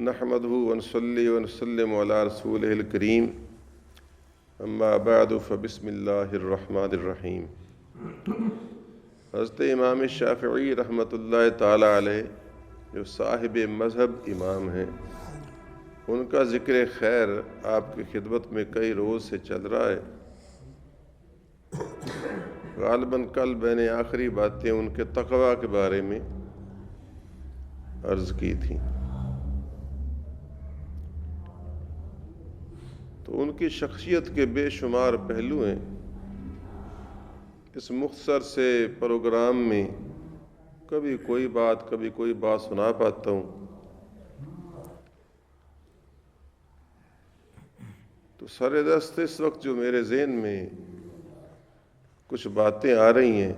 نحمده ونصلي ونسلم على رسوله الكريم اما بعد فبسم اللہ الرحمن الرحیم۔ حضرت امام شافعی رحمۃ اللہ تعالی علیہ جو صاحب مذہب امام ہیں، ان کا ذکر خیر آپ کی خدمت میں کئی روز سے چل رہا ہے۔ غالباً کل میں نے آخری باتیں ان کے تقویٰ کے بارے میں عرض کی تھیں، تو ان کی شخصیت کے بے شمار پہلو ہیں۔ اس مختصر سے پروگرام میں کبھی کوئی بات سنا پاتا ہوں، تو سر دست اس وقت جو میرے ذہن میں کچھ باتیں آ رہی ہیں،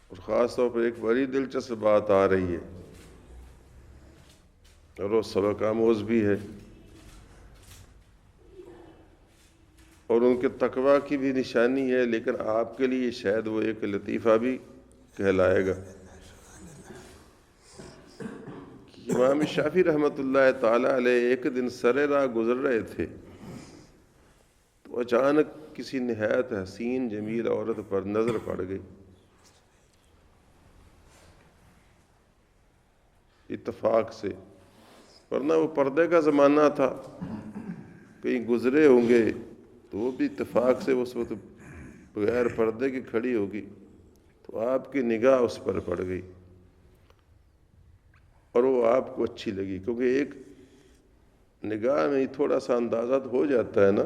اور خاص طور پر ایک بڑی دلچسپ بات آ رہی ہے اور وہ سبق آموز بھی ہے، اور ان کے تقویٰ کی بھی نشانی ہے، لیکن آپ کے لیے شاید وہ ایک لطیفہ بھی کہلائے گا۔ امام شافعی رحمۃ اللہ تعالی علیہ ایک دن سر راہ گزر رہے تھے، تو اچانک کسی نہایت حسین جمیل عورت پر نظر پڑ گئی۔ اتفاق سے، ورنہ وہ پردے کا زمانہ تھا، کہیں گزرے ہوں گے تو وہ بھی اتفاق سے اس وقت بغیر پردے کی کھڑی ہوگی، تو آپ کی نگاہ اس پر پڑ گئی اور وہ آپ کو اچھی لگی، کیونکہ ایک نگاہ میں تھوڑا سا اندازہ ہو جاتا ہے نا،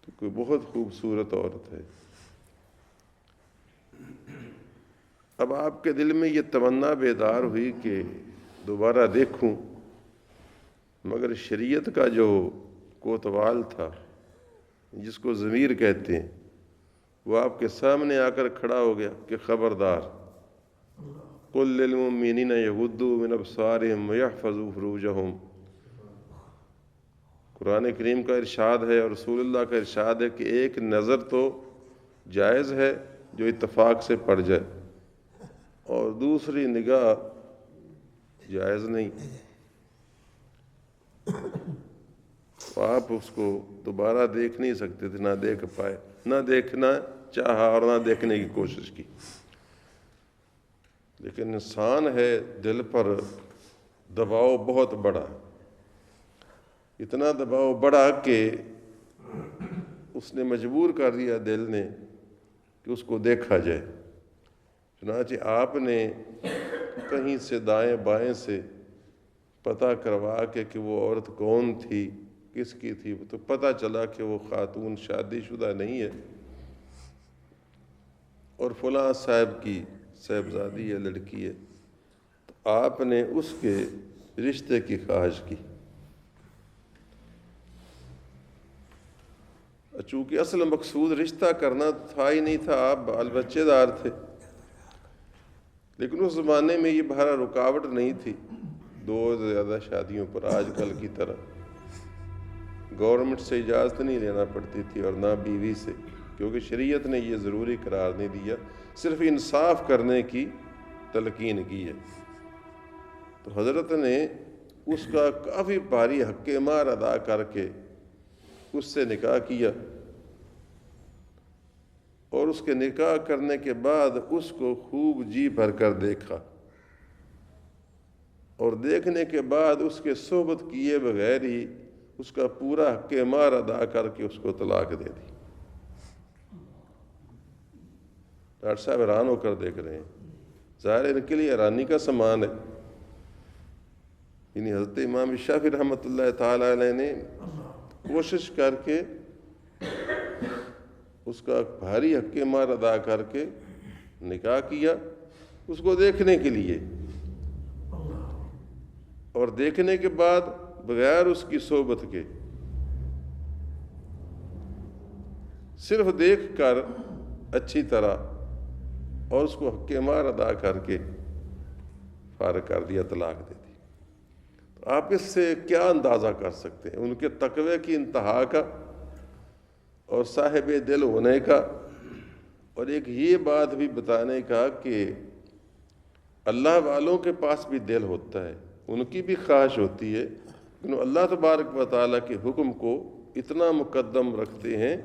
تو کوئی بہت خوبصورت عورت ہے۔ اب آپ کے دل میں یہ تمنا بیدار ہوئی کہ دوبارہ دیکھوں، مگر شریعت کا جو کوتوال تھا، جس کو ضمیر کہتے ہیں، وہ آپ کے سامنے آ کر کھڑا ہو گیا کہ خبردار، قل للمؤمنین یغضوا من ابصارہم ویحفظوا فروجہم۔ قرآن کریم کا ارشاد ہے اور رسول اللہ کا ارشاد ہے کہ ایک نظر تو جائز ہے جو اتفاق سے پڑ جائے، اور دوسری نگاہ جائز نہیں۔ تو آپ اس کو دوبارہ دیکھ نہیں سکتے تھے، نہ دیکھ پائے، نہ دیکھنا چاہا اور نہ دیکھنے کی کوشش کی۔ لیکن انسان ہے، دل پر دباؤ بہت بڑا، اتنا دباؤ بڑا کہ اس نے مجبور کر دیا دل نے کہ اس کو دیکھا جائے۔ چنانچہ آپ نے کہیں سے دائیں بائیں سے پتہ کروا کے کہ وہ عورت کون تھی، کس کی تھی، تو پتہ چلا کہ وہ خاتون شادی شدہ نہیں ہے، اور فلاں صاحب کی صاحبزادی ہے، لڑکی ہے۔ تو آپ نے اس کے رشتے کی خواہش کی، چونکہ اصل مقصود رشتہ کرنا تھا ہی نہیں تھا، آپ بال بچے دار تھے۔ لیکن اس زمانے میں یہ بہرا رکاوٹ نہیں تھی دو سے زیادہ شادیوں پر، آج کل کی طرح گورنمنٹ سے اجازت نہیں لینا پڑتی تھی، اور نہ بیوی سے، کیونکہ شریعت نے یہ ضروری قرار نہیں دیا، صرف انصاف کرنے کی تلقین کی ہے۔ تو حضرت نے اس کا کافی بھاری حق مار ادا کر کے اس سے نکاح کیا، اور اس کے نکاح کرنے کے بعد اس کو خوب جی بھر کر دیکھا، اور دیکھنے کے بعد اس کے صحبت کیے بغیر ہی اس کا پورا حق مار ادا کر کے اس کو طلاق دے دی۔ ڈاکٹر صاحب حیران ہو کر دیکھ رہے ہیں، ظاہر ان کے لیے حیرانی کا سامان ہے۔ یعنی حضرت امام شافعی رحمۃ اللہ تعالی علیہ نے کوشش کر کے اس کا بھاری حق مار ادا کر کے نکاح کیا اس کو دیکھنے کے لیے، اور دیکھنے کے بعد بغیر اس کی صحبت کے، صرف دیکھ کر اچھی طرح اور اس کو حق مار ادا کر کے فارغ کر دیا، طلاق دے دی۔ تو آپ اس سے کیا اندازہ کر سکتے ہیں ان کے تقوی کی انتہا کا، اور صاحب دل ہونے کا، اور ایک یہ بات بھی بتانے کا کہ اللہ والوں کے پاس بھی دل ہوتا ہے، ان کی بھی خواہش ہوتی ہے، لیکن اللہ تبارک و تعالیٰ کے حکم کو اتنا مقدم رکھتے ہیں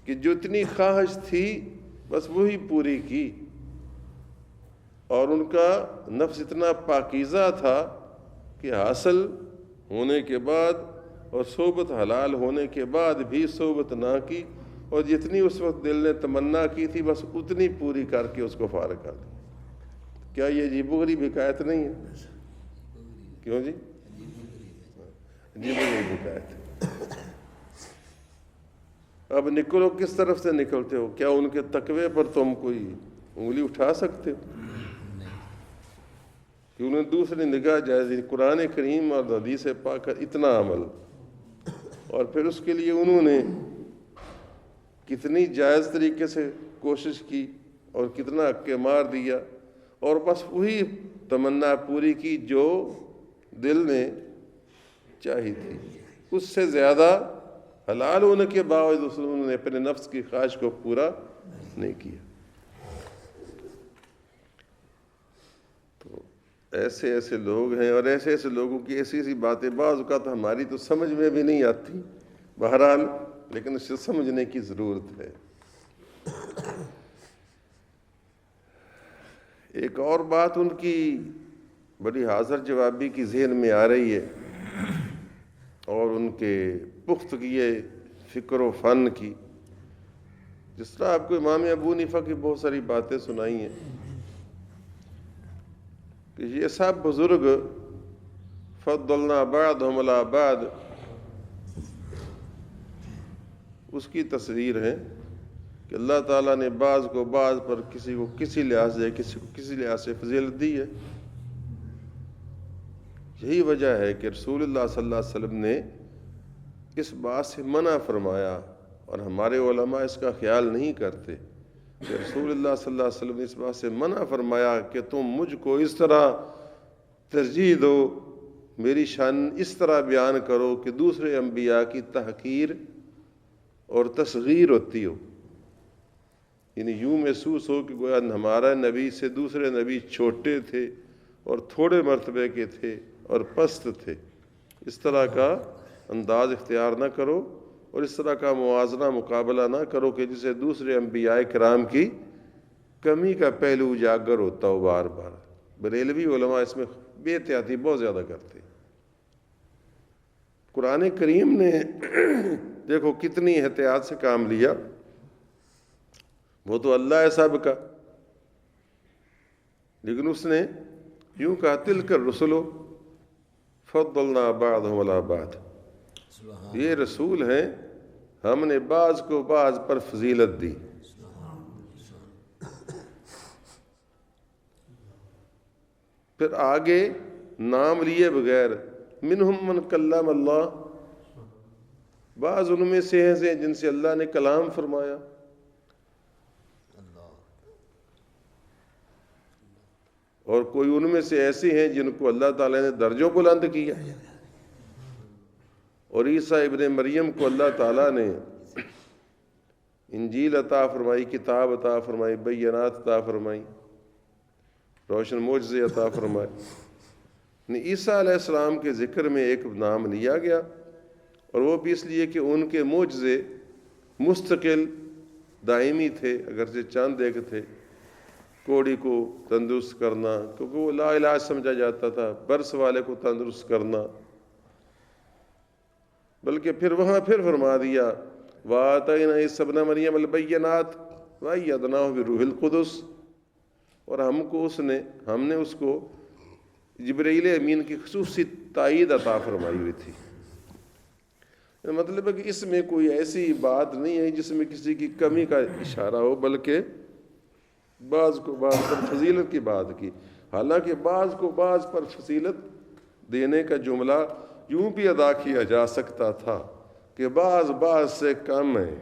کہ جو اتنی خواہش تھی بس وہی پوری کی، اور ان کا نفس اتنا پاکیزہ تھا کہ حاصل ہونے کے بعد اور صحبت حلال ہونے کے بعد بھی صحبت نہ کی، اور جتنی اس وقت دل نے تمنا کی تھی بس اتنی پوری کر کے اس کو فارغ کر دیا۔ کیا یہ عجیب و غریب حکایت نہیں ہے؟ کیوں جی؟ عجیب و غریب حکایت ہے۔ اب نکلو کس طرف سے نکلتے ہو؟ کیا ان کے تقوی پر تم کوئی انگلی اٹھا سکتے ہو؟ کہ انہوں نے دوسری نگاہ جائز، قرآن کریم اور حدیث پاک کا اتنا عمل، اور پھر اس کے لیے انہوں نے کتنی جائز طریقے سے کوشش کی اور کتنا حق مار دیا، اور بس وہی تمنا پوری کی جو دل نے چاہی تھی، اس سے زیادہ حلال ہونے کے باوجود انہوں نے اپنے نفس کی خواہش کو پورا نہیں کیا۔ تو ایسے ایسے لوگ ہیں، اور ایسے ایسے لوگوں کی ایسی ایسی باتیں بعض اوقات ہماری تو سمجھ میں بھی نہیں آتی، بہرحال لیکن اسے سمجھنے کی ضرورت ہے۔ ایک اور بات ان کی بڑی حاضر جوابی کی ذہن میں آ رہی ہے، اور ان کے پختگی فکر و فن کی، جس طرح آپ کو امام ابو حنیفہ کی بہت ساری باتیں سنائی ہیں کہ یہ سب بزرگ فضلنا بعضهم علی بعض، اس کی تصویر ہے کہ اللہ تعالیٰ نے بعض کو بعض پر، کسی کو کسی لحاظ سے، کسی کو کسی لحاظ سے فضیلت دی ہے۔ یہی وجہ ہے کہ رسول اللہ صلی اللہ علیہ وسلم نے اس بات سے منع فرمایا، اور ہمارے علماء اس کا خیال نہیں کرتے کہ رسول اللہ صلی اللہ علیہ وسلم نے اس بات سے منع فرمایا کہ تم مجھ کو اس طرح ترجیح دو، میری شان اس طرح بیان کرو کہ دوسرے انبیاء کی تحقیر اور تصغیر ہوتی ہو، یعنی یوں محسوس ہو کہ گویا ہمارا نبی سے دوسرے نبی چھوٹے تھے اور تھوڑے مرتبے کے تھے اور پست تھے۔ اس طرح کا انداز اختیار نہ کرو، اور اس طرح کا موازنہ مقابلہ نہ کرو کہ جسے دوسرے انبیاء کرام کی کمی کا پہلو اجاگر ہوتا ہو بار بار۔ بریلوی علماء اس میں بے احتیاطی بہت زیادہ کرتے۔ قرآن کریم نے دیکھو کتنی احتیاط سے کام لیا، وہ تو اللہ ہے سب کا، لیکن اس نے یوں کہا تلک الرسل فضلنا بعضهم علی بعض، یہ رسول ہیں، ہم نے بعض کو بعض پر فضیلت دی۔ پھر آگے نام لیے بغیر منہم من کلم اللہ، بعض ان میں سے ہیں جن سے اللہ نے کلام فرمایا، اور کوئی ان میں سے ایسے ہیں جن کو اللہ تعالیٰ نے درجوں بلند کیا، اور عیسیٰ ابن مریم کو اللہ تعالیٰ نے انجیل عطا فرمائی، کتاب عطا فرمائی، بینات عطا فرمائی، روشن معجزے عطا فرمائے۔ عیسیٰ علیہ السلام کے ذکر میں ایک نام لیا گیا، اور وہ بھی اس لیے کہ ان کے معجزے مستقل دائمی تھے، اگرچہ چند ایک تھے، کوڑی کو تندرست کرنا، کیونکہ وہ لا علاج سمجھا جاتا تھا، برس والے کو تندرست کرنا، بلکہ پھر وہاں پھر فرما دیا وَآتَيْنَا عِیسَىٰ ابْنَ مَرْیَمَ الْبَیِّنَاتِ وَأَیَّدْنَاهُ بِالرُّوحِ الْقُدُسِ، اور ہم نے اس کو جبرائیل امین کی خصوصی تائید عطا فرمائی ہوئی تھی۔ مطلب ہے کہ اس میں کوئی ایسی بات نہیں ہے جس میں کسی کی کمی کا اشارہ ہو، بلکہ بعض کو بعض پر فضیلت کی بات کی، حالانکہ بعض کو بعض پر فضیلت دینے کا جملہ یوں بھی ادا کیا جا سکتا تھا کہ بعض سے کم ہے،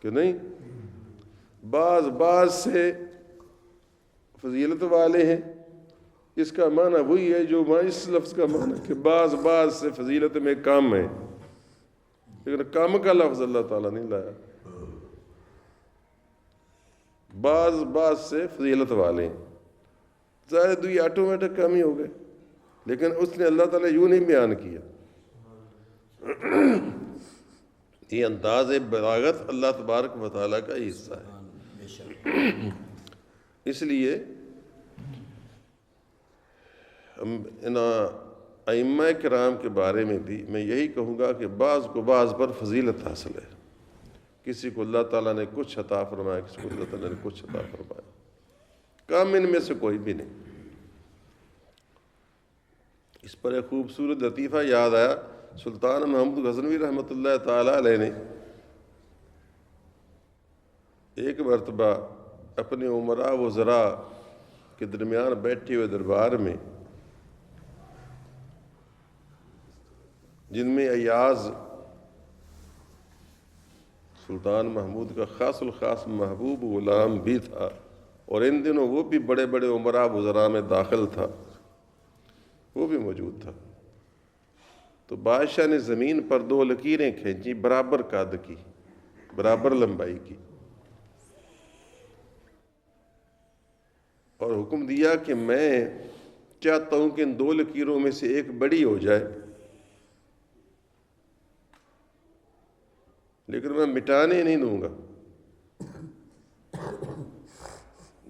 کہ نہیں، بعض سے فضیلت والے ہیں، اس کا معنی وہی ہے جو اس لفظ کا معنی کہ بعض سے فضیلت میں کم ہے۔ لیکن کم کا لفظ اللہ تعالیٰ نہیں لایا. بعض سے فضیلت والے ہیں، ظاہر تو یہ آٹومیٹک کم ہی ہو گئے، لیکن اس نے اللہ تعالیٰ یوں نہیں بیان کیا. یہ انداز بلاغت اللہ تبارک و تعالیٰ کا حصہ ہے. اس لیے ان ائمہ کرام کے بارے میں بھی میں یہی کہوں گا کہ بعض کو بعض پر فضیلت حاصل ہے. کسی کو اللہ تعالیٰ نے کچھ عطا فرمایا، کسی کو اللہ تعالیٰ نے کچھ عطا فرمایا، کام ان میں سے کوئی بھی نہیں. اس پر ایک خوبصورت لطیفہ یاد آیا. سلطان محمود غزنوی رحمۃ اللہ تعالیٰ علیہ نے ایک مرتبہ اپنے امراء وزراء کے درمیان بیٹھے ہوئے دربار میں، جن میں ایاز سلطان محمود کا خاص الخاص محبوب غلام بھی تھا، اور ان دنوں وہ بھی بڑے بڑے امراء وزراء میں داخل تھا، وہ بھی موجود تھا. تو بادشاہ نے زمین پر 2 لکیریں کھینچی، برابر قد کی، برابر لمبائی کی، اور حکم دیا کہ میں چاہتا ہوں کہ ان 2 لکیروں میں سے ایک بڑی ہو جائے، لیکن میں مٹانے نہیں دوں گا.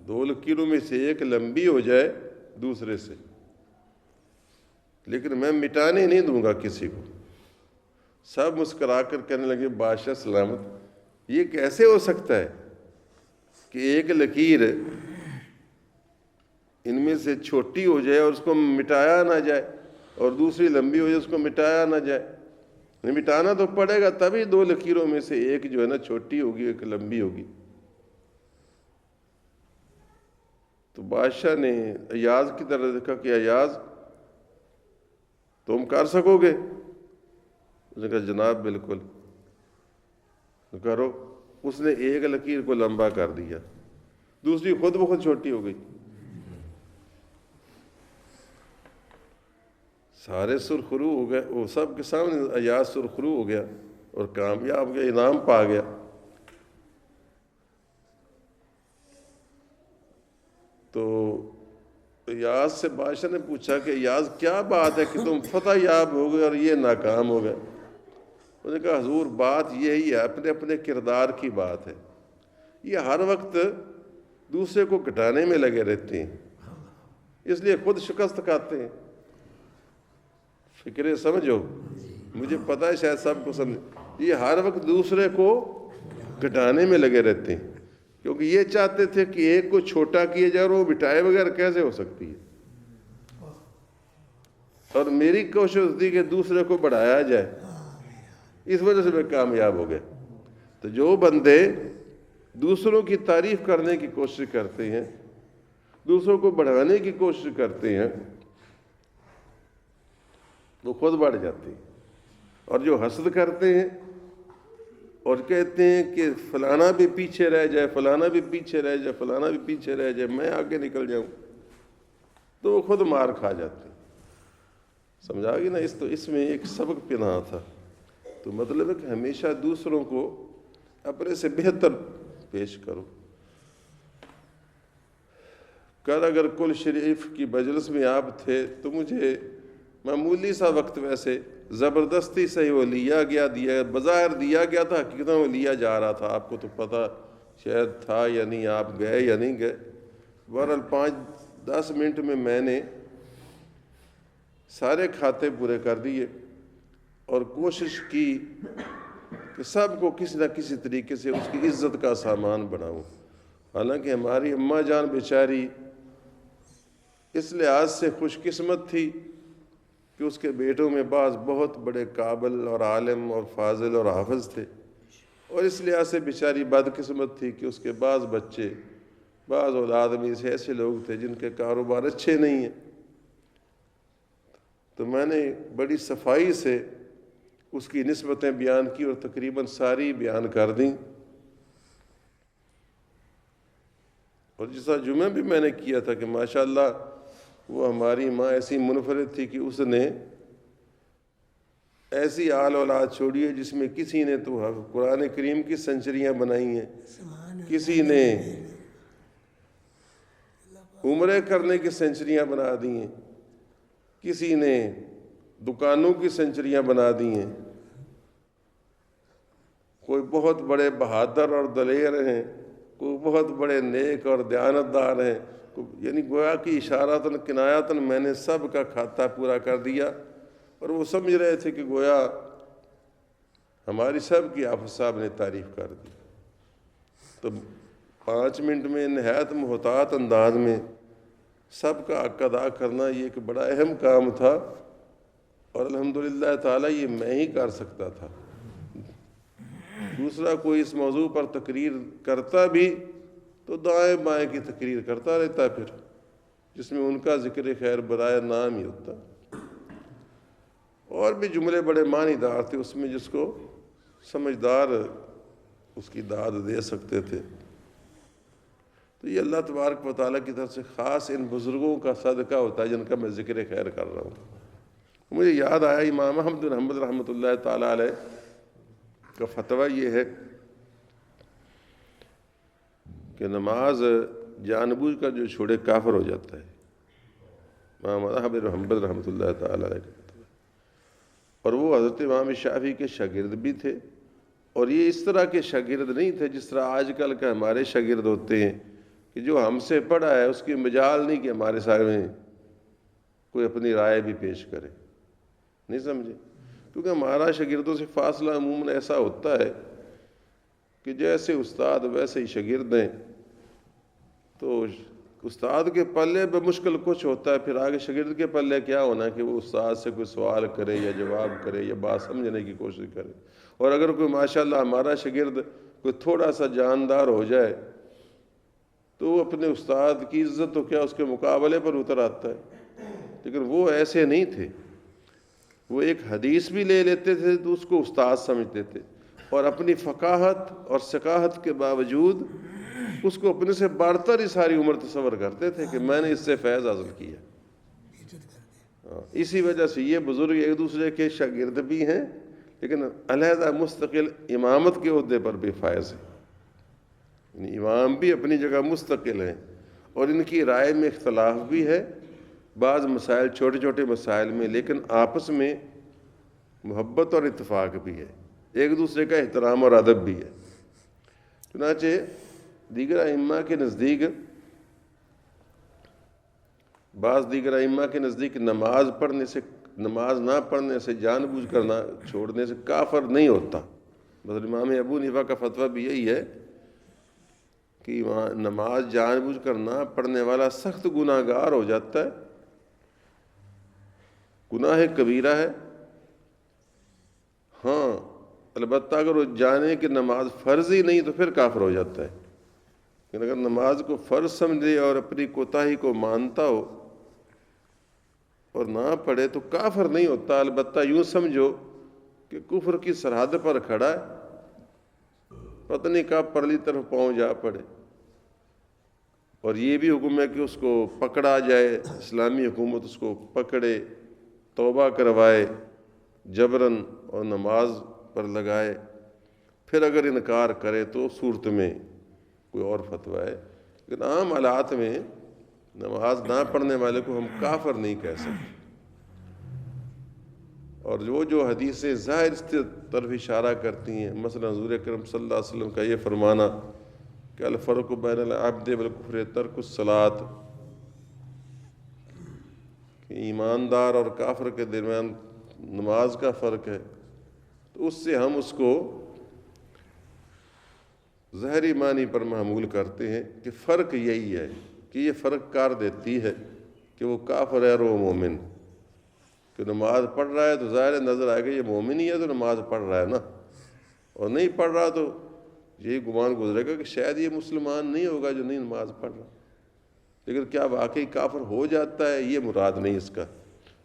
2 لکیروں میں سے ایک لمبی ہو جائے دوسرے سے، لیکن میں مٹانے نہیں دوں گا کسی کو. سب مسکرا کر کہنے لگے بادشاہ سلامت، یہ کیسے ہو سکتا ہے کہ ایک لکیر ان میں سے چھوٹی ہو جائے اور اس کو مٹایا نہ جائے، اور دوسری لمبی ہو جائے اس کو مٹایا نہ جائے. مٹانا تو پڑے گا، تبھی 2 لکیروں میں سے ایک جو ہے نا چھوٹی ہوگی، ایک لمبی ہوگی. تو بادشاہ نے ایاز کی طرف دیکھا کہ ایاز تم کر سکو گے؟ اس نے کہا جناب بالکل. کرو. اس نے ایک لکیر کو لمبا کر دیا، دوسری خود بخود چھوٹی ہو گئی. سارے سرخرو ہو گئے، وہ سب کے سامنے ایاز سرخرو ہو گیا اور کامیاب گیا، انعام پا گیا. تو ایاز سے بادشاہ نے پوچھا کہ ایاز کیا بات ہے کہ تم فتح یاب ہو گئے اور یہ ناکام ہو گئے؟ انہوں نے کہا حضور بات یہی ہے، اپنے اپنے کردار کی بات ہے. یہ ہر وقت دوسرے کو گھٹانے میں لگے رہتے ہیں، اس لیے خود شکست کھاتے ہیں. فکرے سمجھو، مجھے پتہ ہے شاید سب کو سمجھ، یہ ہر وقت دوسرے کو گھٹانے میں لگے رہتے ہیں، کیونکہ یہ چاہتے تھے کہ ایک کو چھوٹا کیا جائے اور وہ مٹائے بغیر کیسے ہو سکتی ہے. اور میری کوشش تھی کہ دوسرے کو بڑھایا جائے، اس وجہ سے میں کامیاب ہو گئے. تو جو بندے دوسروں کی تعریف کرنے کی کوشش کرتے ہیں، دوسروں کو بڑھانے کی کوشش کرتے ہیں، وہ خود بڑھ جاتے ہیں. اور جو حسد کرتے ہیں اور کہتے ہیں کہ فلانا بھی پیچھے رہ جائے، فلانا بھی پیچھے رہ جائے، فلانا بھی پیچھے رہ جائے، میں آگے نکل جاؤں، تو وہ خود مار کھا جاتے ہیں. سمجھا گی نا؟ اس میں ایک سبق پنہاں تھا. تو مطلب ہے کہ ہمیشہ دوسروں کو اپنے سے بہتر پیش کرو. کل اگر کل شریف کی مجلس میں آپ تھے تو مجھے معمولی سا وقت، ویسے زبردستی سے ہی وہ لیا گیا، بظاہر دیا گیا تھا، حقیقت وہ لیا جا رہا تھا. آپ کو تو پتہ شاید تھا یا نہیں، آپ گئے یا نہیں گئے. بہرحال 5-10 منٹ میں نے سارے کھاتے پورے کر دیے اور کوشش کی کہ سب کو کسی نہ کسی طریقے سے اس کی عزت کا سامان بناؤں. حالانکہ ہماری اماں جان بیچاری اس لحاظ سے خوش قسمت تھی کہ اس کے بیٹوں میں بعض بہت بڑے قابل اور عالم اور فاضل اور حافظ تھے، اور اس لحاظ سے بیچاری بد قسمت تھی کہ اس کے بعض بچے، بعض اولاد میں سے ایسے لوگ تھے جن کے کاروبار اچھے نہیں ہیں. تو میں نے بڑی صفائی سے اس کی نسبتیں بیان کی اور تقریباً ساری بیان کر دیں. اور جیسا جمعہ بھی میں نے کیا تھا کہ ماشاءاللہ وہ ہماری ماں ایسی منفرد تھی کہ اس نے ایسی آل اولاد چھوڑی ہے جس میں کسی نے تو قرآن کریم کی سینچریاں بنائی ہیں، کسی نے عمرے کرنے کی سینچریاں بنا دی ہیں، کسی نے دکانوں کی سینچریاں بنا دی ہیں، کوئی بہت بڑے بہادر اور دلیر ہیں، کوئی بہت بڑے نیک اور دیانتدار ہیں، یعنی گویا کہ اشاراتاً کنایاتاً میں نے سب کا کھاتا پورا کر دیا، اور وہ سمجھ رہے تھے کہ گویا ہماری سب کی آفت صاحب نے تعریف کر دی۔ تو 5 منٹ میں نہایت محتاط انداز میں سب کا حق ادا کرنا یہ ایک بڑا اہم کام تھا، اور الحمدللہ تعالیٰ یہ میں ہی کر سکتا تھا۔ دوسرا کوئی اس موضوع پر تقریر کرتا بھی تو دائیں بائیں کی تقریر کرتا رہتا، پھر جس میں ان کا ذکر خیر برائے نام ہی ہوتا، اور بھی جملے بڑے معنی دار تھے اس میں، جس کو سمجھدار اس کی داد دے سکتے تھے۔ تو یہ اللہ تبارک و تعالیٰ کی طرف سے خاص ان بزرگوں کا صدقہ ہوتا ہے جن کا میں ذکر خیر کر رہا ہوں۔ مجھے یاد آیا امام احمد بن حنبل رحمۃ اللہ تعالیٰ علیہ کا فتویٰ یہ ہے کہ نماز جان بوجھ کر جو چھوڑے کافر ہو جاتا ہے۔ امام احمد بن حنبل رحمۃ اللہ تعالیٰ علیہ کا فتویٰ، اور وہ حضرت امام شافعی کے شاگرد بھی تھے، اور یہ اس طرح کے شاگرد نہیں تھے جس طرح آج کل کے ہمارے شاگرد ہوتے ہیں کہ جو ہم سے پڑھا ہے اس کی مجال نہیں کہ ہمارے سامنے کوئی اپنی رائے بھی پیش کرے، نہیں سمجھے؟ کیونکہ ہمارا شاگردوں سے فاصلہ عموماً ایسا ہوتا ہے کہ جیسے استاد ویسے ہی شاگرد ہیں، تو استاد کے پلے بے مشکل کچھ ہوتا ہے، پھر آگے شاگرد کے پلے کیا ہونا کہ وہ استاد سے کوئی سوال کرے یا جواب کرے یا بات سمجھنے کی کوشش کرے۔ اور اگر کوئی ماشاءاللہ ہمارا شاگرد کوئی تھوڑا سا جاندار ہو جائے تو وہ اپنے استاد کی عزت تو کیا اس کے مقابلے پر اتر آتا ہے، لیکن وہ ایسے نہیں تھے۔ وہ ایک حدیث بھی لے لیتے تھے تو اس کو استاد سمجھتے تھے، اور اپنی فقاہت اور ثقافت کے باوجود اس کو اپنے سے بڑھ کر ہی ساری عمر تصور کرتے تھے کہ میں نے اس سے فیض حاصل کیا۔ اسی وجہ سے یہ بزرگ ایک دوسرے کے شاگرد بھی ہیں، لیکن علیحدہ مستقل امامت کے عہدے پر بھی فائز ہیں، یعنی امام بھی اپنی جگہ مستقل ہیں، اور ان کی رائے میں اختلاف بھی ہے بعض مسائل، چھوٹے چھوٹے مسائل میں، لیکن آپس میں محبت اور اتفاق بھی ہے، ایک دوسرے کا احترام اور ادب بھی ہے۔ چنانچہ دیگر ائمہ کے نزدیک، بعض دیگر ائمہ کے نزدیک نماز نہ پڑھنے سے جان بوجھ کر نہ چھوڑنے سے کافر نہیں ہوتا۔ مثلا امام ابو حنیفہ کا فتویٰ بھی یہی ہے کہ نماز جان بوجھ کر نہ پڑھنے والا سخت گناہ گار ہو جاتا ہے، گناہ کبیرہ ہے۔ ہاں البتہ اگر وہ جانے کہ نماز فرض ہی نہیں تو پھر کافر ہو جاتا ہے، لیکن اگر نماز کو فرض سمجھے اور اپنی کوتاہی کو مانتا ہو اور نہ پڑھے تو کافر نہیں ہوتا، البتہ یوں سمجھو کہ کفر کی سرحد پر کھڑا ہے، پتہ نہیں کب پرلی طرف پاؤں جا پڑے۔ اور یہ بھی حکم ہے کہ اس کو پکڑا جائے، اسلامی حکومت اس کو پکڑے، توبہ کروائے جبراً اور نماز پر لگائے، پھر اگر انکار کرے تو صورت میں کوئی اور فتویٰ ہے، لیکن عام حالات میں نماز نہ پڑھنے والے کو ہم کافر نہیں کہہ سکتے۔ اور جو حدیثیں ظاہر اس طرف اشارہ کرتی ہیں، مثلا حضور اکرم صلی اللہ علیہ وسلم کا یہ فرمانا کہ الفرق بین العبد والکفر ترک الصلاۃ، کہ ایماندار اور کافر کے درمیان نماز کا فرق ہے، تو اس سے ہم اس کو ظاہری معنی پر محمول کرتے ہیں کہ فرق یہی ہے کہ یہ فرق کر دیتی ہے کہ وہ کافر ہے اور وہ مومن، کہ نماز پڑھ رہا ہے تو ظاہر نظر آئے گا یہ مومن ہی ہے تو نماز پڑھ رہا ہے نا، اور نہیں پڑھ رہا تو یہی گمان گزرے گا کہ شاید یہ مسلمان نہیں ہوگا جو نہیں نماز پڑھ رہا، لیکن کیا واقعی کافر ہو جاتا ہے یہ مراد نہیں اس کا۔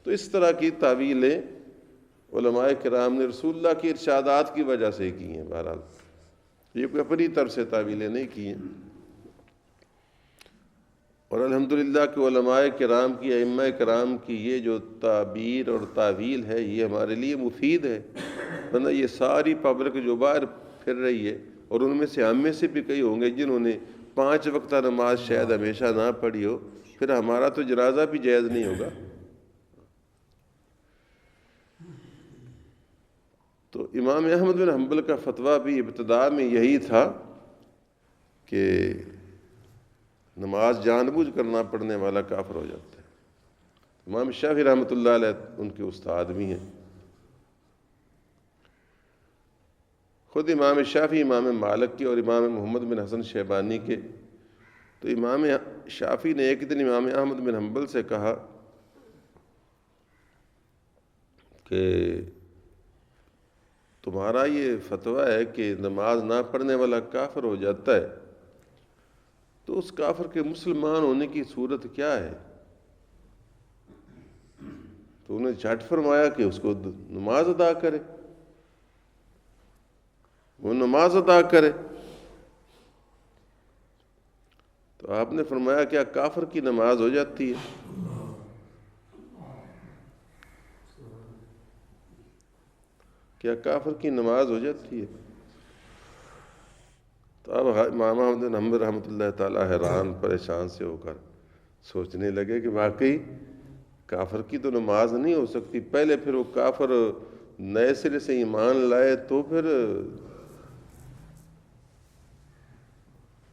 تو اس طرح کی تعویلیں علماء کرام نے رسول اللہ کی ارشادات کی وجہ سے کی ہیں، بہرحال یہ کوئی اپنی طرف سے تعویلیں نہیں کی ہیں۔ اور الحمدللہ کہ علماء کرام کی، ائمہ کرام کی یہ جو تعبیر اور تعویل ہے یہ ہمارے لیے مفید ہے، ورنہ یہ ساری پبلک جو باہر پھر رہی ہے، اور ان میں سے ہم میں سے بھی کئی ہوں گے جنہوں نے 5 وقتہ نماز شاید ہمیشہ نہ پڑھی ہو، پھر ہمارا تو جنازہ بھی جائز نہیں ہوگا۔ تو امام احمد بن حنبل کا فتویٰ بھی ابتدا میں یہی تھا کہ نماز جان بوجھ کر نہ پڑھنے والا کافر ہو جاتا ہے۔ امام شافعی رحمۃ اللہ علیہ ان کے استاد بھی ہیں۔ خود امام شافعی امام مالک کے اور امام محمد بن حسن شیبانی کے، تو امام شافعی نے ایک دن امام احمد بن حنبل سے کہا کہ تمہارا یہ فتویٰ ہے کہ نماز نہ پڑھنے والا کافر ہو جاتا ہے، تو اس کافر کے مسلمان ہونے کی صورت کیا ہے؟ تو انہیں جھٹ فرمایا کہ اس کو نماز ادا کرے، وہ نماز ادا کرے۔ تو آپ نے فرمایا کیا کافر کی نماز ہو جاتی ہے؟ کیا کافر کی نماز ہو جاتی ہے؟ تو اب امام احمد بن حنبل رحمۃ اللہ تعالیٰ حیران پریشان سے ہو کر سوچنے لگے کہ واقعی کافر کی تو نماز نہیں ہو سکتی، پہلے پھر وہ کافر نئے سرے سے ایمان لائے تو پھر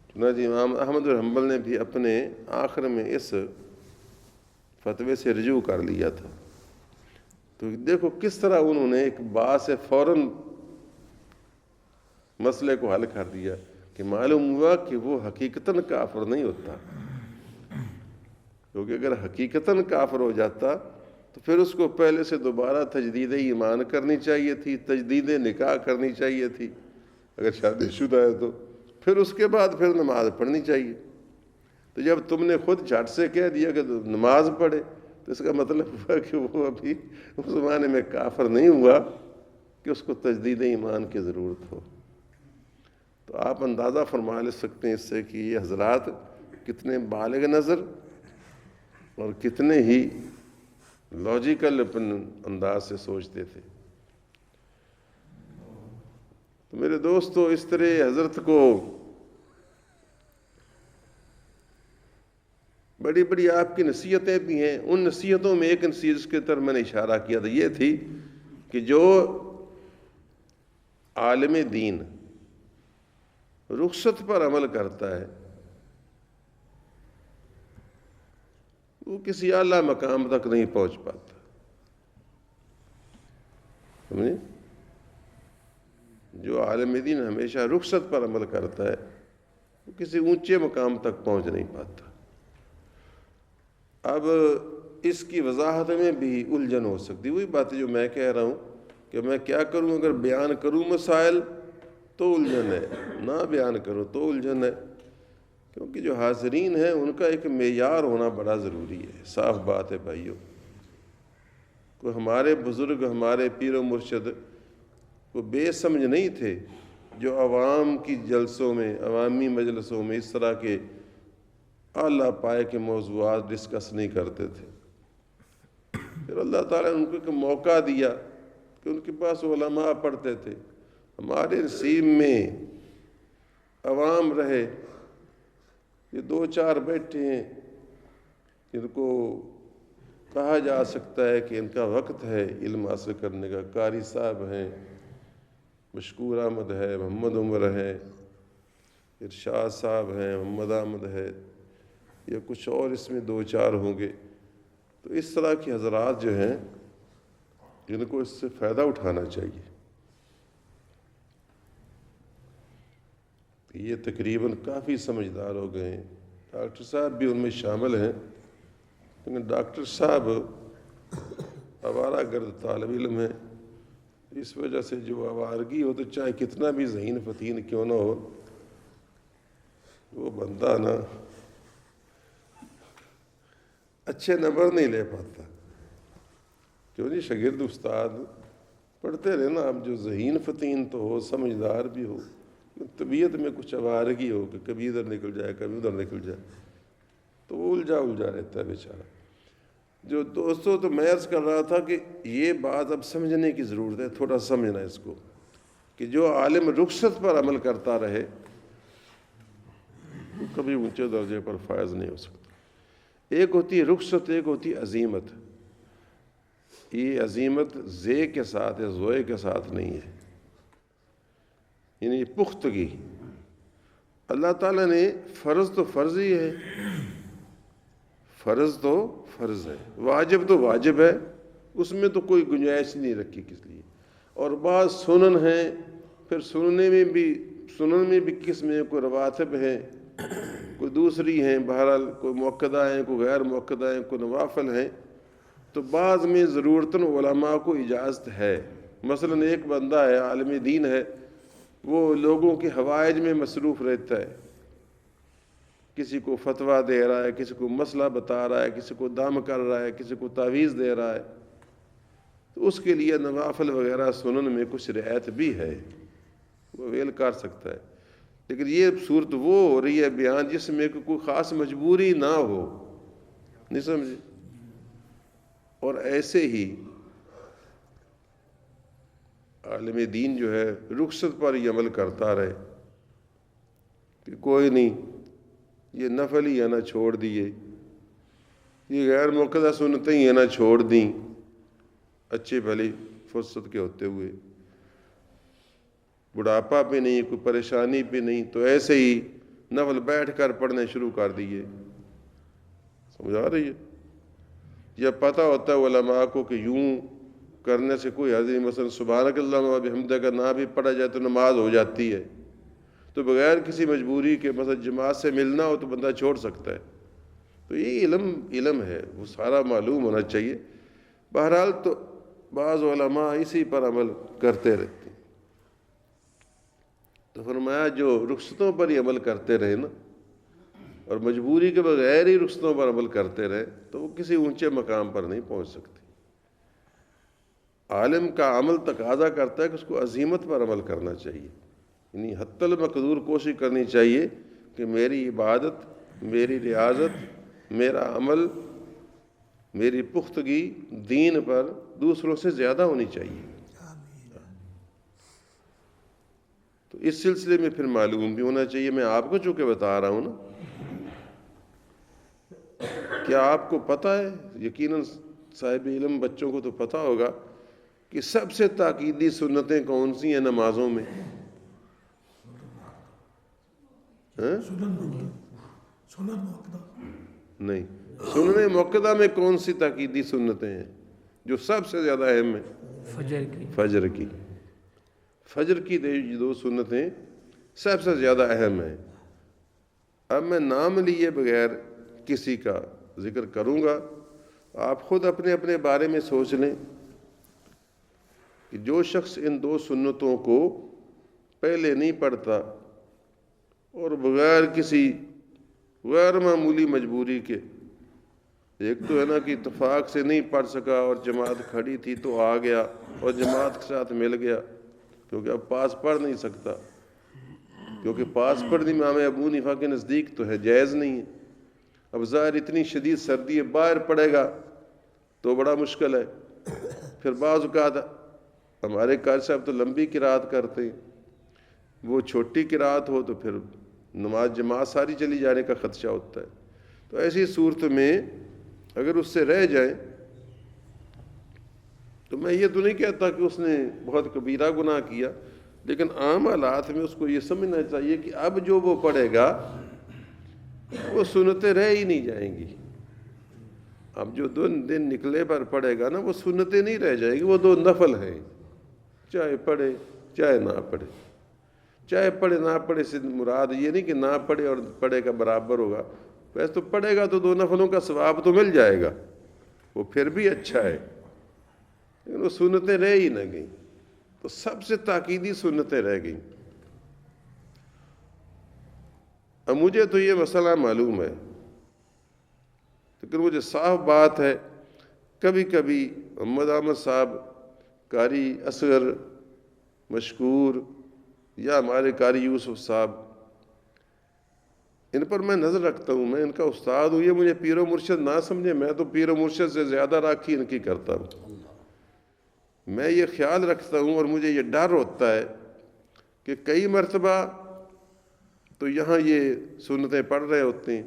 چنانچہ امام احمد بن حنبل نے بھی اپنے آخر میں اس فتوے سے رجوع کر لیا تھا۔ تو دیکھو کس طرح انہوں نے ایک بات سے فوراً مسئلے کو حل کر دیا کہ معلوم ہوا کہ وہ حقیقتاً کافر نہیں ہوتا، کیونکہ اگر حقیقتاً کافر ہو جاتا تو پھر اس کو پہلے سے دوبارہ تجدید ایمان کرنی چاہیے تھی، تجدید نکاح کرنی چاہیے تھی، اگر شادی شدہ ہے تو پھر اس کے بعد پھر نماز پڑھنی چاہیے۔ تو جب تم نے خود جھٹ سے کہہ دیا کہ نماز پڑھے تو اس کا مطلب ہوا کہ وہ ابھی اس زمانے میں کافر نہیں ہوا کہ اس کو تجدید ایمان کی ضرورت ہو۔ تو آپ اندازہ فرما لے سکتے ہیں اس سے کہ یہ حضرات کتنے بالغ نظر اور کتنے ہی لاجیکل انداز سے سوچتے تھے۔ تو میرے دوستو، اس طرح حضرت کو بڑی بڑی آپ کی نصیحتیں بھی ہیں۔ ان نصیحتوں میں ایک نصیحت جس کے طرف میں نے اشارہ کیا تھا یہ تھی کہ جو عالم دین رخصت پر عمل کرتا ہے وہ کسی اعلیٰ مقام تک نہیں پہنچ پاتا، سمجھے؟ جو عالم دین ہمیشہ رخصت پر عمل کرتا ہے وہ کسی اونچے مقام تک پہنچ نہیں پاتا۔ اب اس کی وضاحت میں بھی الجھن ہو سکتی، وہی بات جو میں کہہ رہا ہوں کہ میں کیا کروں، اگر بیان کروں مسائل تو الجھن ہے، نہ بیان کروں تو الجھن ہے، کیونکہ جو حاضرین ہیں ان کا ایک معیار ہونا بڑا ضروری ہے۔ صاف بات ہے بھائیو، کوئی ہمارے بزرگ، ہمارے پیر و مرشد وہ بے سمجھ نہیں تھے جو عوام کی جلسوں میں، عوامی مجلسوں میں اس طرح کے اعلیٰ پائے کے موضوعات ڈسکس نہیں کرتے تھے۔ پھر اللہ تعالیٰ نے ان کو ایک موقع دیا کہ ان کے پاس علماء پڑھتے تھے۔ ہمارے نصیب میں عوام رہے، یہ 2-4 بیٹھے ہیں جن کو کہا جا سکتا ہے کہ ان کا وقت ہے علم حاصل کرنے کا۔ قاری صاحب ہیں، مشکور احمد ہے، محمد عمر ہے، ارشاد صاحب ہیں، محمد احمد ہے، یا کچھ اور اس میں 2-4 ہوں گے۔ تو اس طرح کے حضرات جو ہیں جن کو اس سے فائدہ اٹھانا چاہیے۔ یہ تقریباً کافی سمجھدار ہو گئے ہیں، ڈاکٹر صاحب بھی ان میں شامل ہیں، لیکن ڈاکٹر صاحب آوارہ گرد طالب علم ہیں، اس وجہ سے جو آوارگی ہو تو چاہے کتنا بھی ذہین فتین کیوں نہ ہو وہ بندہ نا اچھے نمبر نہیں لے پاتا۔ کیوں نہیں؟ شاگرد استاد پڑھتے رہے نا، آپ جو ذہین فتین تو ہو، سمجھدار بھی ہو، طبیعت میں کچھ آوارگی ہو کہ کبھی ادھر نکل جائے کبھی ادھر نکل جائے، تو وہ الجھا رہتا ہے بیچارہ. جو دوستوں تو میں عرض کر رہا تھا کہ یہ بات اب سمجھنے کی ضرورت ہے، تھوڑا سمجھنا اس کو، کہ جو عالم رخصت پر عمل کرتا رہے وہ کبھی اونچے درجے پر فائز نہیں ہو سکتا. ایک ہوتی ہے رخصت، ایک ہوتی ہے عزیمت. یہ عزیمت زے کے ساتھ ہے، زوئے کے ساتھ نہیں ہے، یعنی پختگی. اللہ تعالیٰ نے فرض تو فرض ہی ہے، فرض تو فرض ہے، واجب تو واجب ہے، اس میں تو کوئی گنجائش نہیں رکھی کس لیے. اور بعض سنن ہیں، پھر سنن میں بھی قسم ہیں، کوئی رواتب ہیں، کوئی دوسری ہیں، بہرحال کوئی مؤکدہ ہیں، کوئی غیر مؤکدہ ہیں، کوئی نوافل ہیں. تو بعض میں ضرورتاً علماء کو اجازت ہے. مثلا ایک بندہ ہے، عالم دین ہے، وہ لوگوں کے حوائج میں مصروف رہتا ہے، کسی کو فتویٰ دے رہا ہے، کسی کو مسئلہ بتا رہا ہے، کسی کو دم کر رہا ہے، کسی کو تعویذ دے رہا ہے، تو اس کے لیے نوافل وغیرہ سنن میں کچھ رعایت بھی ہے، وہ ویل کر سکتا ہے. لیکن یہ صورت وہ ہو رہی ہے بیان جس میں کوئی خاص مجبوری نہ ہو، نہیں سمجھے. اور ایسے ہی عالم دین جو ہے رخصت پر ہی عمل کرتا رہے کہ کوئی نہیں، یہ نفل ہی ہے نا چھوڑ دیے، یہ غیر مؤکدہ سنتیں ہی ہے نا چھوڑ دیں، اچھی بھلی فرصت کے ہوتے ہوئے، بڑھاپا پہ نہیں، کوئی پریشانی پہ نہیں، تو ایسے ہی نفل بیٹھ کر پڑھنے شروع کر دیے. سمجھ آ رہی ہے؟ یا پتہ ہوتا ہے علماء کو کہ یوں کرنے سے کوئی حرج نہیں، مثلا سبحانک اللہم و بحمدک کا نہ بھی پڑھا جائے تو نماز ہو جاتی ہے، تو بغیر کسی مجبوری کے مثلا جماعت سے ملنا ہو تو بندہ چھوڑ سکتا ہے. تو یہ علم ہے، وہ سارا معلوم ہونا چاہیے. بہرحال تو بعض علماء اسی پر عمل کرتے رہتے ہیں. تو فرمایا جو رخصتوں پر ہی عمل کرتے رہے نا، اور مجبوری کے بغیر ہی رخصتوں پر عمل کرتے رہے، تو وہ کسی اونچے مقام پر نہیں پہنچ سکتے. عالم کا عمل تقاضا کرتا ہے کہ اس کو عزیمت پر عمل کرنا چاہیے، یعنی حتی المقدور کوشش کرنی چاہیے کہ میری عبادت، میری ریاضت، میرا عمل، میری پختگی دین پر دوسروں سے زیادہ ہونی چاہیے. تو اس سلسلے میں پھر معلوم بھی ہونا چاہیے، میں آپ کو چونکہ بتا رہا ہوں نا، کیا آپ کو پتہ ہے، یقیناً صاحب علم بچوں کو تو پتہ ہوگا کہ سب سے تاکیدی سنتیں کون سی ہیں نمازوں میں؟ نہیں، سنن مؤکدہ میں کون سی تاکیدی سنتیں ہیں جو سب سے زیادہ اہم ہیں؟ فجر کی دو سنتیں سب سے زیادہ اہم ہیں. اب میں نام لیے بغیر کسی کا ذکر کروں گا، آپ خود اپنے اپنے بارے میں سوچ لیں کہ جو شخص ان دو سنتوں کو پہلے نہیں پڑھتا اور بغیر کسی غیر معمولی مجبوری کے، ایک تو ہے نا کہ اتفاق سے نہیں پڑھ سکا اور جماعت کھڑی تھی تو آ گیا اور جماعت کے ساتھ مل گیا، کیونکہ اب پاس پڑھ نہیں سکتا، کیونکہ پاس پڑھنی امام ابو حنیفہ کے نزدیک تو ہے، جائز نہیں ہے. اب ظاہر اتنی شدید سردی ہے، باہر پڑے گا تو بڑا مشکل ہے. پھر بعض اوقات ہمارے قاری صاحب تو لمبی قرات کرتے ہیں، وہ چھوٹی قرات ہو تو پھر نماز جماعت ساری چلی جانے کا خدشہ ہوتا ہے. تو ایسی صورت میں اگر اس سے رہ جائیں تو میں یہ تو نہیں کہتا کہ اس نے بہت کبیرہ گناہ کیا، لیکن عام حالات میں اس کو یہ سمجھنا چاہیے کہ اب جو وہ پڑھے گا وہ سنتیں رہ ہی نہیں جائیں گی. اب جو دو دن نکلے پر پڑھے گا نا، وہ سنتیں نہیں رہ جائیں گی، وہ دو نفل ہیں، چاہے پڑھے چاہے نہ پڑھے. چاہے پڑھے نہ پڑھے سے مراد یہ نہیں کہ نہ پڑھے اور پڑھے کا برابر ہوگا، ویسے تو پڑھے گا تو دو نفلوں کا ثواب تو مل جائے گا، وہ پھر بھی اچھا ہے، لیکن وہ سنتیں رہ ہی نہ گئیں. تو سب سے تاکیدی سنتیں رہ گئیں. اب مجھے تو یہ مسئلہ معلوم ہے، لیکن مجھے صاف بات ہے، کبھی کبھی محمد احمد صاحب، قاری اصغر مشکور، یا ہمارے قاری یوسف صاحب، ان پر میں نظر رکھتا ہوں، میں ان کا استاد ہوں، یہ مجھے پیر و مرشد نہ سمجھے، میں تو پیر و مرشد سے زیادہ راکھی ان کی کرتا ہوں۔ میں یہ خیال رکھتا ہوں اور مجھے یہ ڈر ہوتا ہے کہ کئی مرتبہ تو یہاں یہ سنتیں پڑھ رہے ہوتے ہیں،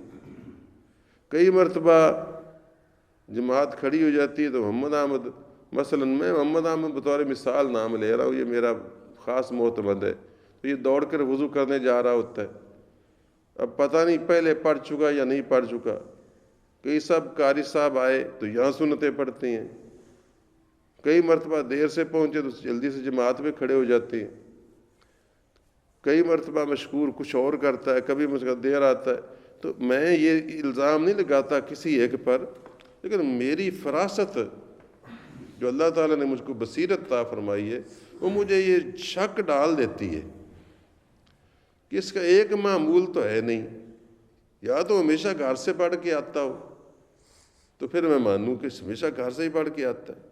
کئی مرتبہ جماعت کھڑی ہو جاتی ہے تو محمد احمد، مثلا میں محمد احمد بطور مثال نام لے رہا ہوں، یہ میرا خاص معتمد ہے، تو یہ دوڑ کر وضو کرنے جا رہا ہوتا ہے، اب پتہ نہیں پہلے پڑھ چکا یا نہیں پڑھ چکا، کئی سب قاری صاحب آئے تو یہاں سنتیں پڑھتے ہیں، کئی مرتبہ دیر سے پہنچے تو جلدی سے جماعت میں کھڑے ہو جاتے ہیں، کئی مرتبہ مشکور کچھ اور کرتا ہے، کبھی مجھ کا دیر آتا ہے، تو میں یہ الزام نہیں لگاتا کسی ایک پر، لیکن میری فراست جو اللہ تعالیٰ نے مجھ کو بصیرت عطا فرمائی ہے وہ مجھے یہ شک ڈال دیتی ہے کہ اس کا ایک معمول تو ہے نہیں، یا تو ہمیشہ گھر سے پڑھ کے آتا ہو تو پھر میں مانوں کہ ہمیشہ گھر سے ہی پڑھ کے آتا ہے،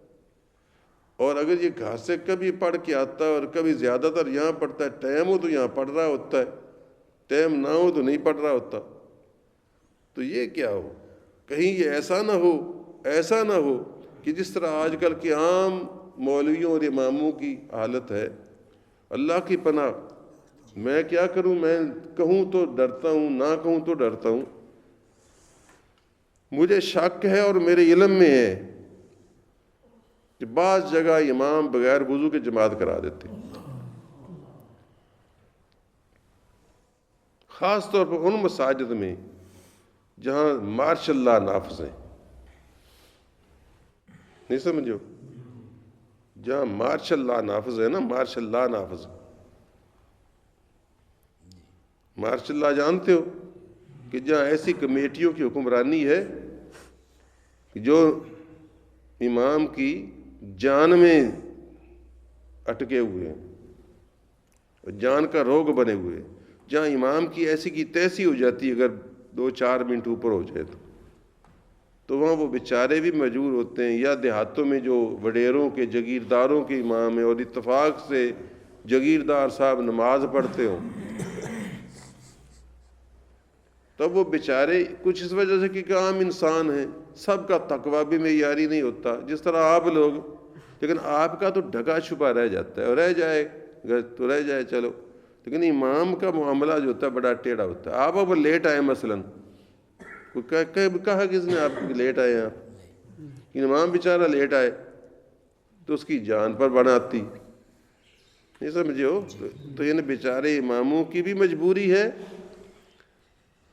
اور اگر یہ گھر سے کبھی پڑھ کے آتا ہے اور کبھی زیادہ تر یہاں پڑھتا ہے، ٹائم ہو تو یہاں پڑھ رہا ہوتا ہے، ٹائم نہ ہو تو نہیں پڑھ رہا ہوتا، تو یہ کیا ہو؟ کہیں یہ ایسا نہ ہو کہ جس طرح آج کل کے عام مولویوں اور اماموں کی حالت ہے، اللہ کی پناہ، میں کیا کروں، میں کہوں تو ڈرتا ہوں، نہ کہوں تو ڈرتا ہوں، مجھے شک ہے اور میرے علم میں ہے کہ بعض جگہ امام بغیر وضو کے جماعت کرا دیتے ہیں، خاص طور پر ان مساجد میں جہاں مارش اللہ نافذ ہیں، نہیں سمجھو، جہاں مارش اللہ نافذ ہے نا، مارش اللہ نافذ، مارش اللہ جانتے ہو کہ جہاں ایسی کمیٹیوں کی حکمرانی ہے کہ جو امام کی جان میں اٹکے ہوئے ہیں، جان کا روگ بنے ہوئے ہیں، جہاں امام کی ایسی کی تیسی ہو جاتی ہے اگر 2-4 منٹ اوپر ہو جائے تو وہاں وہ بیچارے بھی مجبور ہوتے ہیں، یا دیہاتوں میں جو وڈیروں کے جگیرداروں کے امام ہیں اور اتفاق سے جگیردار صاحب نماز پڑھتے ہوں، تب وہ بیچارے کچھ اس وجہ سے کہ عام انسان ہیں، سب کا تقویٰ بھی معیاری نہیں ہوتا جس طرح آپ لوگ، لیکن آپ کا تو ڈھکا چھپا رہ جاتا ہے، اور رہ جائے تو رہ جائے چلو، لیکن امام کا معاملہ جو ہوتا ہے بڑا ٹیڑھا ہوتا ہے۔ آپ اب لیٹ آئے مثلاً، کہا کس نے آپ لیٹ آئے، آپ امام بیچارہ لیٹ آئے تو اس کی جان پر بناتی، نہیں سمجھے ہو، تو یہ بیچارے اماموں کی بھی مجبوری ہے،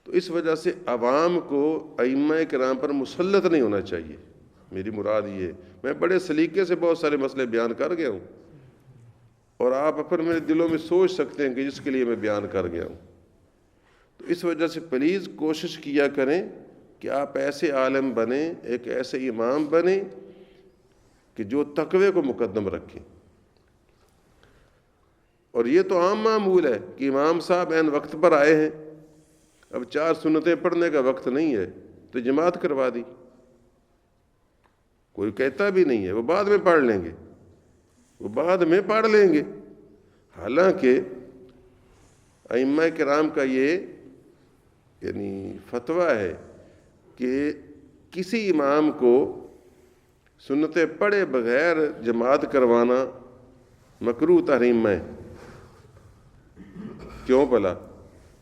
تو اس وجہ سے عوام کو ائمہ کرام پر مسلط نہیں ہونا چاہیے، میری مراد یہ ہے، میں بڑے سلیقے سے بہت سارے مسئلے بیان کر گیا ہوں، اور آپ اپنے میرے دلوں میں سوچ سکتے ہیں کہ جس کے لیے میں بیان کر گیا ہوں، تو اس وجہ سے پلیز کوشش کیا کریں کہ آپ ایسے عالم بنیں، ایک ایسے امام بنیں کہ جو تقوی کو مقدم رکھیں، اور یہ تو عام معمول ہے کہ امام صاحب عین وقت پر آئے ہیں، اب 4 سنتیں پڑھنے کا وقت نہیں ہے تو جماعت کروا دی، کوئی کہتا بھی نہیں ہے، وہ بعد میں پڑھ لیں گے، حالانکہ ائمہ کرام کا یہ یعنی فتویٰ ہے کہ کسی امام کو سنتیں پڑھے بغیر جماعت کروانا مکروہ تحریم ہے، کیوں بھلا؟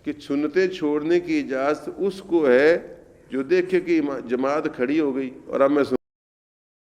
کہ سنتیں چھوڑنے کی اجازت اس کو ہے جو دیکھے کہ جماعت کھڑی ہو گئی اور اب میں